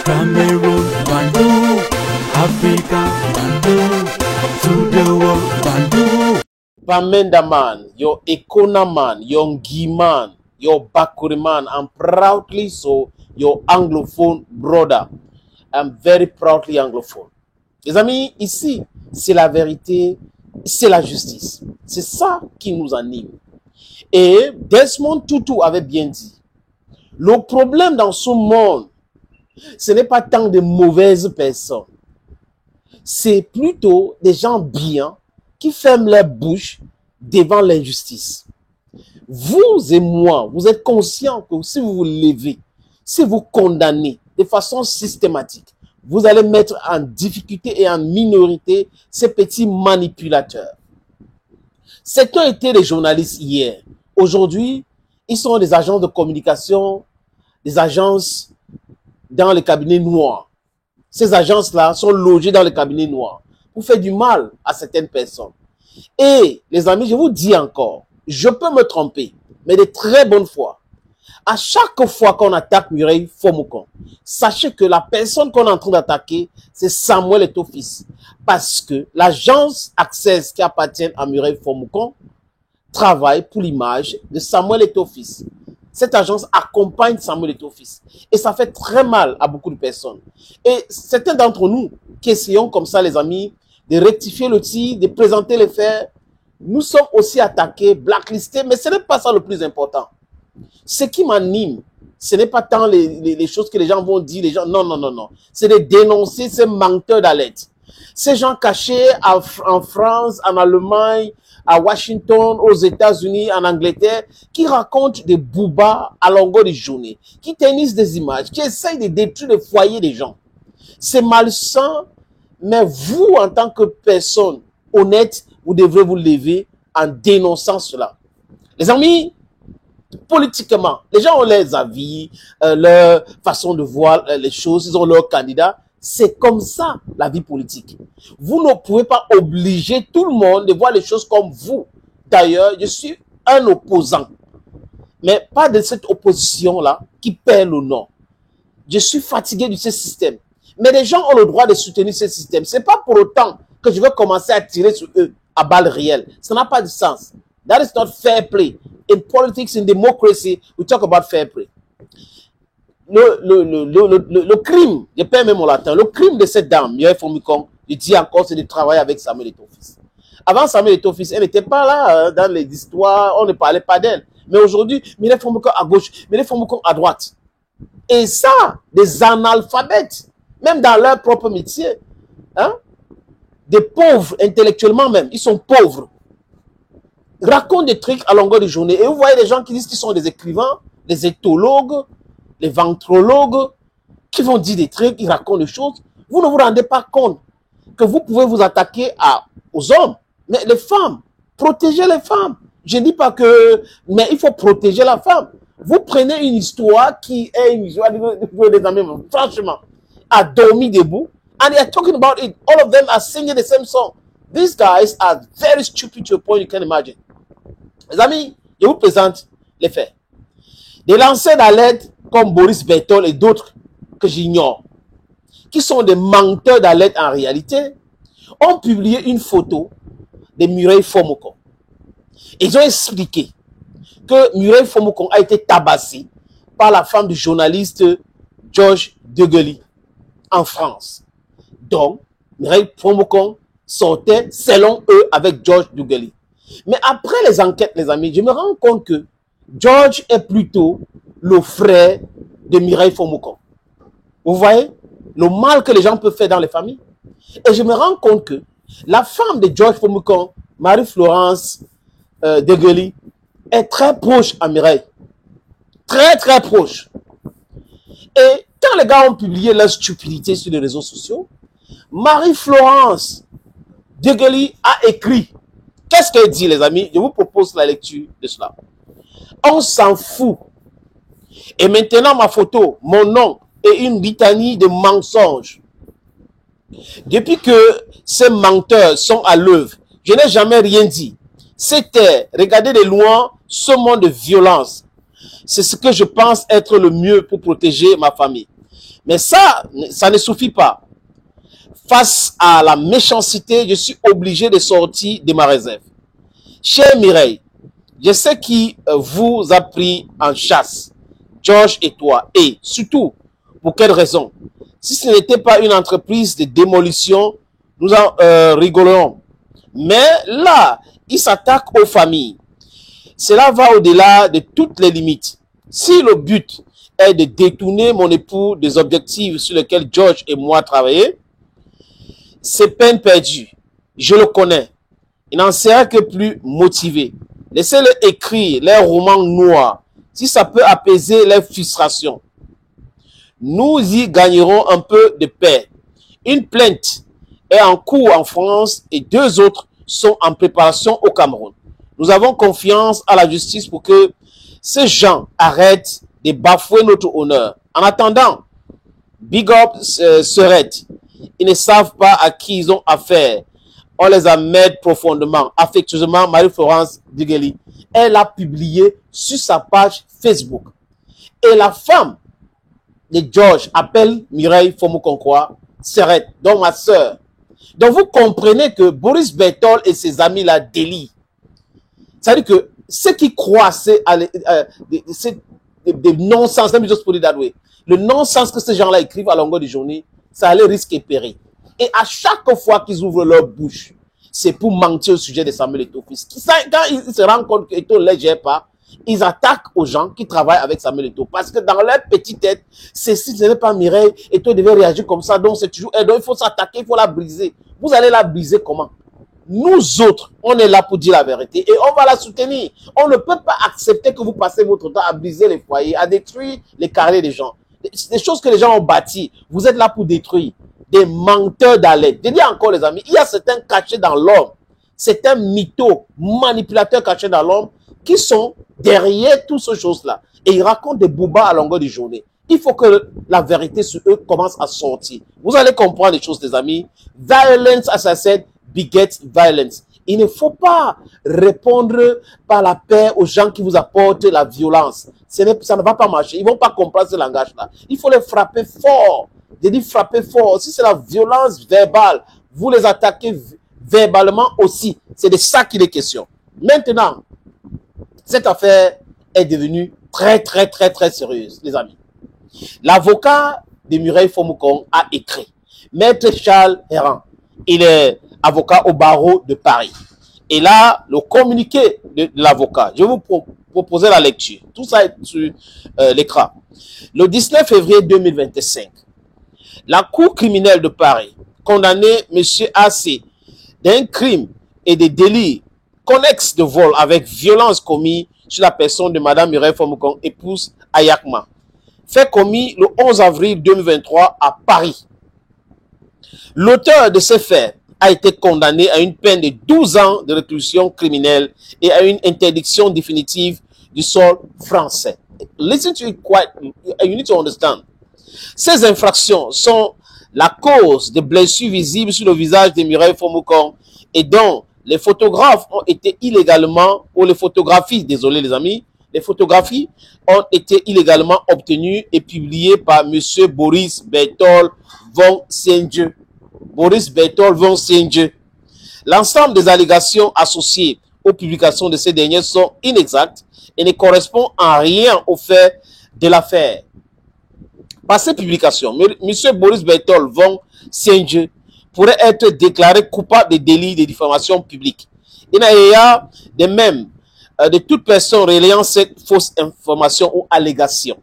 Cameroon, Bandung, Africa, Bandung, to the world, Bandung. Bamenda man, your Ekona man, your Ngi man, your Bakuri man, and proudly so, your Anglophone brother. I'm very proudly anglophone. Les amis, ici, c'est la vérité, c'est la justice. C'est ça qui nous anime. Et Desmond Tutu avait bien dit, le problème dans ce monde, ce n'est pas tant de mauvaises personnes. C'est plutôt des gens bien qui ferment leur bouche devant l'injustice. Vous et moi, vous êtes conscients que si vous vous levez, si vous condamnez de façon systématique, vous allez mettre en difficulté et en minorité ces petits manipulateurs. Certains étaient des journalistes hier. Aujourd'hui, ils sont des agents de communication, des agences dans les cabinets noirs. Ces agences-là sont logées dans les cabinets noirs pour faire du mal à certaines personnes. Et les amis, je vous dis encore, je peux me tromper, mais de très bonne foi. À chaque fois qu'on attaque Mireille Fomokon, sachez que la personne qu'on est en train d'attaquer, c'est Samuel Eto'o-Fils. Parce que l'agence Access qui appartient à Mireille Fomokon travaille pour l'image de Samuel Eto'o-Fils. Cette agence accompagne Samuel Eto'o-Fils. Et ça fait très mal à beaucoup de personnes. Et certains d'entre nous qui essayons comme ça, les amis, de rectifier le tir, de présenter les faits, nous sommes aussi attaqués, blacklistés, mais ce n'est pas ça le plus important. Ce qui m'anime, ce n'est pas tant les choses que les gens vont dire, les gens, non, non, non, non. C'est de dénoncer ces menteurs d'alerte. Ces gens cachés en France, en Allemagne, à Washington, aux États-Unis, en Angleterre, qui racontent des boubas à longueur de journée, qui tennissent des images, qui essayent de détruire le foyer des gens. C'est malsain, mais vous, en tant que personne honnête, vous devrez vous lever en dénonçant cela. Les amis, politiquement, les gens ont leurs avis, leur façon de voir les choses, ils ont leurs candidats. C'est comme ça, la vie politique. Vous ne pouvez pas obliger tout le monde de voir les choses comme vous. D'ailleurs, je suis un opposant. Mais pas de cette opposition-là qui perd le nom. Je suis fatigué de ce système. Mais les gens ont le droit de soutenir ce système. Ce n'est pas pour autant que je vais commencer à tirer sur eux à balles réelles. Ça n'a pas de sens. That is not fair play. In politics, in democracy, we talk about fair play. Le crime, je perds même mon latin, le crime de cette dame, Mireille Fomokon, je dis encore, c'est de travailler avec Samuel Eto'o-Fils. Avant Samuel Eto'o-Fils, elle n'était pas là dans les histoires, on ne parlait pas d'elle. Mais aujourd'hui, Mireille Fomokon à gauche, Mireille Fomokon à droite. Et ça, des analphabètes, même dans leur propre métier, hein, des pauvres intellectuellement même, ils sont pauvres, racontent des trucs à longueur de journée. Et vous voyez des gens qui disent qu'ils sont des écrivains, des éthologues, les ventrologues, qui vont dire des trucs, ils racontent des choses. Vous ne vous rendez pas compte que vous pouvez vous attaquer aux hommes. Mais les femmes, protégez les femmes. Je ne dis pas que... Mais il faut protéger la femme. Vous prenez une histoire qui est une histoire, des amis, franchement, a dormi debout. And they are talking about it. All of them are singing the same song. These guys are very stupid to a point you can imagine. Les amis, je vous présente les faits. Des lanceurs d'alerte comme Boris Berthold et d'autres que j'ignore, qui sont des menteurs d'alerte en réalité, ont publié une photo de Mireille Fomokon. Ils ont expliqué que Mireille Fomokon a été tabassée par la femme du journaliste Georges Degely en France. Donc, Mireille Fomokon sortait, selon eux, avec Georges Degely. Mais après les enquêtes, les amis, je me rends compte que George est plutôt le frère de Mireille Fomokon. Vous voyez le mal que les gens peuvent faire dans les familles. Et je me rends compte que la femme de Georges Fomokon, Marie-Florence Degely, est très proche à Mireille. Très, très proche. Et quand les gars ont publié leur stupidité sur les réseaux sociaux, Marie-Florence Degely a écrit. Qu'est-ce qu'elle dit, les amis? Je vous propose la lecture de cela. On s'en fout. Et maintenant, ma photo, mon nom et une litanie de mensonges. Depuis que ces menteurs sont à l'œuvre, je n'ai jamais rien dit. C'était, regardez de loin, ce monde de violence. C'est ce que je pense être le mieux pour protéger ma famille. Mais ça ne suffit pas. Face à la méchanceté, je suis obligé de sortir de ma réserve. Chère Mireille, je sais qui vous a pris en chasse, George et toi, et surtout, pour quelle raison? Si ce n'était pas une entreprise de démolition, nous en rigolerions. Mais là, il s'attaque aux familles. Cela va au-delà de toutes les limites. Si le but est de détourner mon époux des objectifs sur lesquels George et moi travaillons, c'est peine perdue. Je le connais. Il n'en sera que plus motivé. Laissez-le écrire les romans noirs, si ça peut apaiser les frustrations. Nous y gagnerons un peu de paix. Une plainte est en cours en France et 2 autres sont en préparation au Cameroun. Nous avons confiance à la justice pour que ces gens arrêtent de bafouer notre honneur. En attendant, big up Serette. Ils ne savent pas à qui ils ont affaire. On les amène profondément, affectueusement, Marie-Florence Digeli. Elle a publié sur sa page Facebook. Et la femme de George appelle Mireille Fomukonkwa Serette, donc ma soeur. Donc vous comprenez que Boris Berthold et ses amis la délient. C'est-à-dire que ceux qui croient, c'est des non-sens, let me just put it that way. Le non-sens que ces gens-là écrivent à longueur de journée, ça a les risques et périls. Et à chaque fois qu'ils ouvrent leur bouche, c'est pour mentir au sujet de Samuel Eto'o-Fils. Quand ils se rendent compte qu'Eto'o ne les gère pas, ils attaquent aux gens qui travaillent avec Samuel Eto'o. Parce que dans leur petite tête, si ce n'est pas Mireille, Eto'o devait réagir comme ça, donc c'est toujours elle. Donc il faut s'attaquer, il faut la briser. Vous allez la briser comment? Nous autres, on est là pour dire la vérité et on va la soutenir. On ne peut pas accepter que vous passez votre temps à briser les foyers, à détruire les carrières des gens. Des choses que les gens ont bâties, vous êtes là pour détruire. Des menteurs d'alerte. Je dis encore les amis, il y a certains cachés dans l'homme, certains mythos, manipulateurs cachés dans l'homme qui sont derrière toutes ces choses-là. Et ils racontent des boubas à longueur de journée. Il faut que la vérité sur eux commence à sortir. Vous allez comprendre les choses les amis. Violence, as I said, begets violence. Il ne faut pas répondre par la paix aux gens qui vous apportent la violence. Ça ne va pas marcher. Ils ne vont pas comprendre ce langage-là. Il faut les frapper fort. Je dis frapper fort. Si c'est la violence verbale, vous les attaquez verbalement aussi. C'est de ça qu'il est question. Maintenant, cette affaire est devenue très sérieuse, les amis. L'avocat de Mireille Fomukonkwa a écrit. Maître Charles Herran, il est avocat au barreau de Paris. Et là, le communiqué de l'avocat, je vais vous proposer la lecture. Tout ça est sur l'écran. Le 19 février 2025, la Cour criminelle de Paris condamnait M. AC d'un crime et des délits connexes de vol avec violence commis sur la personne de Mme Mireille Fomukonkwa, épouse Ayakma, fait commis le 11 avril 2023 à Paris. L'auteur de ces faits a été condamné à une peine de 12 ans de réclusion criminelle et à une interdiction définitive du sol français. Listen to it quite, you need to understand. Ces infractions sont la cause de blessures visibles sur le visage de Mireille Fomukonkwa et dont les photographes ont été illégalement, ou les photographies, désolé les amis, les photographies ont été illégalement obtenues et publiées par M. Boris Berthold von Sienge. Boris Berthold von Sienge. L'ensemble des allégations associées aux publications de ces dernières sont inexactes et ne correspondent en rien aux faits de l'affaire. Par ces publications, M. Boris Berthold von Sienge pourrait être déclaré coupable de délits de diffamation publique. Il y a de même de toute personne relayant cette fausse information ou allégation.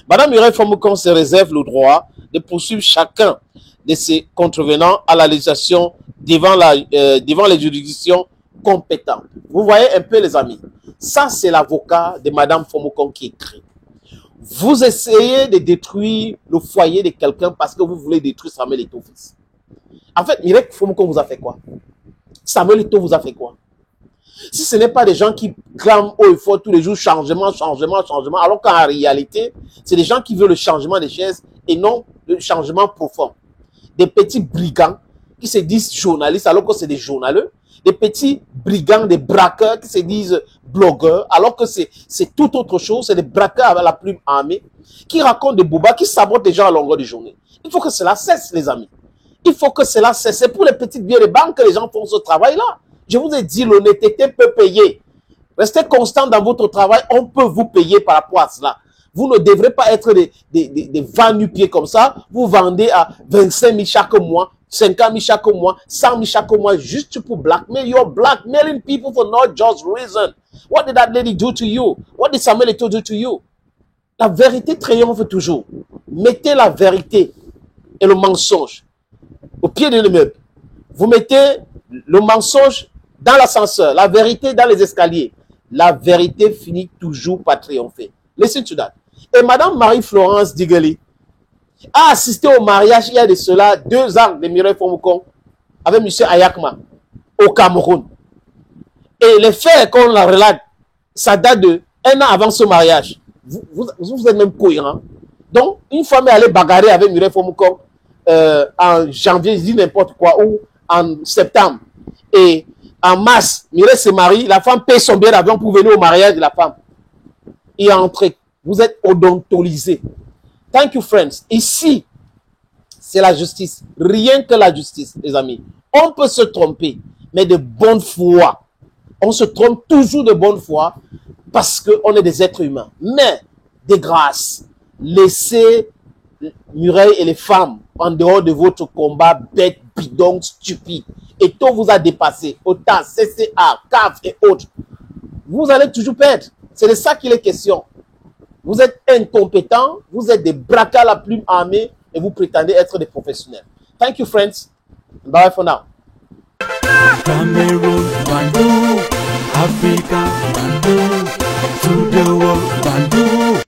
Mme Mireille Fomukonkwa se réserve le droit de poursuivre chacun de ses contrevenants à la législation devant les juridictions compétentes. Vous voyez un peu les amis. Ça c'est l'avocat de Mme Fomukonkwa qui écrit. Vous essayez de détruire le foyer de quelqu'un parce que vous voulez détruire Samuel Eto'o-Fils. En fait, Mireille Fomukonkwa vous a fait quoi? Samuel Eto'o vous a fait quoi? Si ce n'est pas des gens qui clament haut et fort tous les jours changement, alors qu'en réalité, c'est des gens qui veulent le changement des chaises et non le changement profond. Des petits brigands qui se disent journalistes alors que c'est des journaleux, des petits brigands, des braqueurs qui se disent blogueurs, alors que c'est tout autre chose. C'est des braqueurs avec la plume armée qui racontent des boubas, qui sabotent les gens à longueur de journée. Il faut que cela cesse, les amis. Il faut que cela cesse. C'est pour les petites billets de banque que les gens font ce travail-là. Je vous ai dit, l'honnêteté peut payer. Restez constant dans votre travail, on peut vous payer par rapport à cela. Vous ne devrez pas être des vents nu-pieds comme ça. Vous vendez à 25 000 chaque mois, 50 000 chaque mois, 100 000 chaque mois, juste pour blackmail. You're blackmailing people for no just reason. What did that lady do to you? What did Samuel Eto'o do to you? La vérité triomphe toujours. Mettez la vérité et le mensonge au pied de l'immeuble. Vous mettez le mensonge dans l'ascenseur, la vérité dans les escaliers. La vérité finit toujours par triompher. Listen to that. Et Madame Marie-Florence Digali a assisté au mariage il y a de cela 2 ans de Mireille Fomukong avec M. Ayakma au Cameroun. Et les faits qu'on la relate, ça date de 1 an avant ce mariage. Vous êtes même cohérent. Donc, une femme est allée bagarrer avec Mireille Fomukong en janvier, je dis n'importe quoi, ou en septembre. Et en mars, Mireille se marie, la femme paye son billet d'avion pour venir au mariage de la femme. Et entrer. Vous êtes odontolisé. Thank you, friends. Ici, c'est la justice. Rien que la justice, les amis. On peut se tromper, mais de bonne foi. On se trompe toujours de bonne foi parce qu'on est des êtres humains. Mais, de grâce, laissez Mireille et les femmes en dehors de votre combat bête, bidon, stupide. Et tout vous a dépassé. Autant CCA, CAF et autres. Vous allez toujours perdre. C'est de ça qu'il est question. Vous êtes incompétents, vous êtes des braqueurs à la plume armée et vous prétendez être des professionnels. Thank you, friends. Bye for now. Cameroon, Bandung, Africa, Bandung, to the world, Bandung.